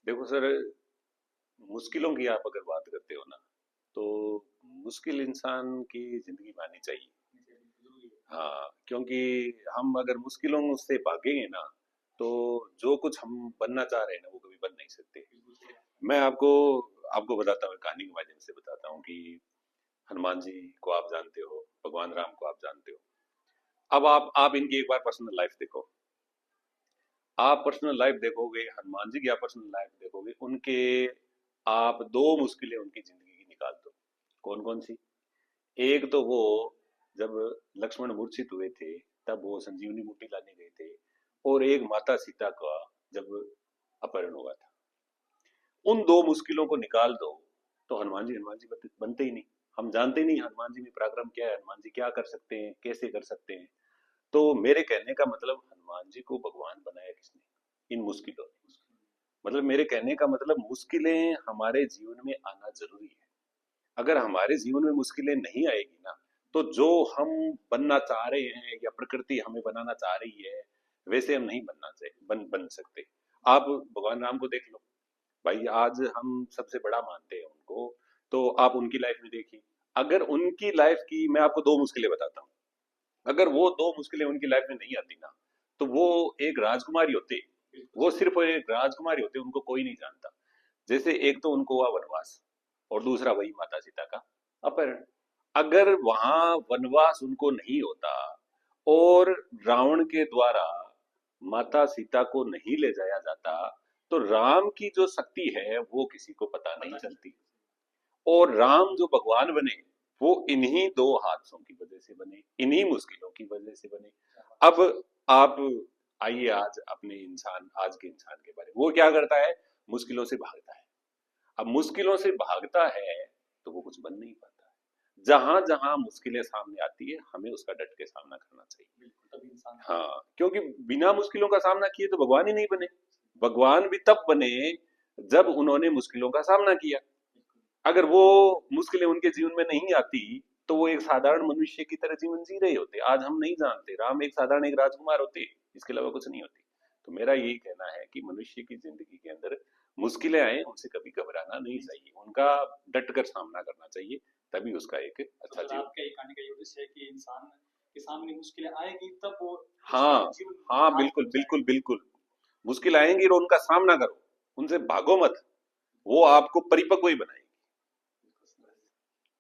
देखो सर, मुश्किलों की आप अगर बात करते हो ना, तो मुश्किल इंसान की जिंदगी में आनी चाहिए। हाँ, क्योंकि हम अगर मुश्किलों से भागेंगे ना, तो जो कुछ हम बनना चाह रहे हैं ना, वो कभी बन नहीं सकते। मैं आपको आपको बताता हूँ, कहानी के माध्यम से बताता हूँ कि हनुमान जी को आप जानते हो, भगवान राम को आप जानते हो। अब आप इनकी एक बार पर्सनल लाइफ देखो। आप पर्सनल लाइफ देखोगे, हनुमान जी की आप पर्सनल लाइफ देखोगे, उनके आप दो मुश्किलें उनकी जिंदगी की निकाल दो। कौन कौन सी? एक तो वो जब लक्ष्मण मूर्छित हुए थे, तब वो संजीवनी बूटी लाने गए थे। और एक माता सीता का जब अपहरण हुआ था। उन दो मुश्किलों को निकाल दो, तो हनुमान जी बनते ही नहीं। हम जानते ही नहीं हनुमान जी में पराक्रम क्या है, हनुमान जी क्या कर सकते हैं, कैसे कर सकते हैं। तो मेरे कहने का मतलब, हनुमान जी को भगवान बनाया किसने? इन मुश्किलों ने। मतलब मेरे कहने का मतलब, मुश्किलें हमारे जीवन में आना जरूरी है। अगर हमारे जीवन में मुश्किलें नहीं आएगी ना, तो जो हम बनना चाह रहे हैं या प्रकृति हमें बनाना चाह रही है, वैसे हम नहीं बनना चाहिए, बन सकते। आप भगवान राम को देख लो। भाई आज हम सबसे बड़ा मानते हैं उनको, तो आप उनकी लाइफ में देखिए। अगर उनकी लाइफ की मैं आपको दो मुश्किलें बताता हूँ, अगर वो दो मुश्किलें उनकी लाइफ में नहीं आती ना, तो वो एक राजकुमारी होते। वो सिर्फ एक राजकुमारी होते, उनको कोई नहीं जानता। जैसे एक तो उनको हुआ वनवास, और दूसरा वही माता सीता का अपहरण। अगर वहां वनवास उनको नहीं होता, और रावण के द्वारा माता सीता को नहीं ले जाया जाता, तो राम की जो शक्ति है वो किसी को पता नहीं चलती। और राम जो भगवान बने, वो इन्हीं दो हादसों की वजह से बने, इन्हीं मुश्किलों की वजह से बने। अब आप आइए आज अपने इंसान, आज के इंसान के बारे में। वो क्या करता है? मुश्किलों से भागता है। अब मुश्किलों से भागता है, तो वो कुछ बन नहीं पाता है। जहां जहां मुश्किलें सामने आती है, हमें उसका डट के सामना करना चाहिए। बिल्कुल, तभी इंसान। हाँ, क्योंकि बिना मुश्किलों का सामना किए तो भगवान ही नहीं बने। भगवान भी तब बने जब उन्होंने मुश्किलों का सामना किया। अगर वो मुश्किलें उनके जीवन में नहीं आती, तो वो एक साधारण मनुष्य की तरह जीवन जी रहे होते। आज हम नहीं जानते, राम एक साधारण एक राजकुमार होते, इसके अलावा कुछ नहीं होती। तो मेरा यही कहना है कि मनुष्य की जिंदगी के अंदर मुश्किलें आए, उनसे कभी घबराना नहीं चाहिए, उनका डट कर सामना करना चाहिए। तभी उसका एक अच्छा जीवन। आपका ये कहने का ये उद्देश्य है कि इंसान के सामने मुश्किलें आएगी तब वो, हाँ हाँ, बिल्कुल बिल्कुल बिल्कुल। मुश्किल आएंगी और उनका सामना करो, उनसे भागो मत। वो आपको परिपक्व ही बनाएगी।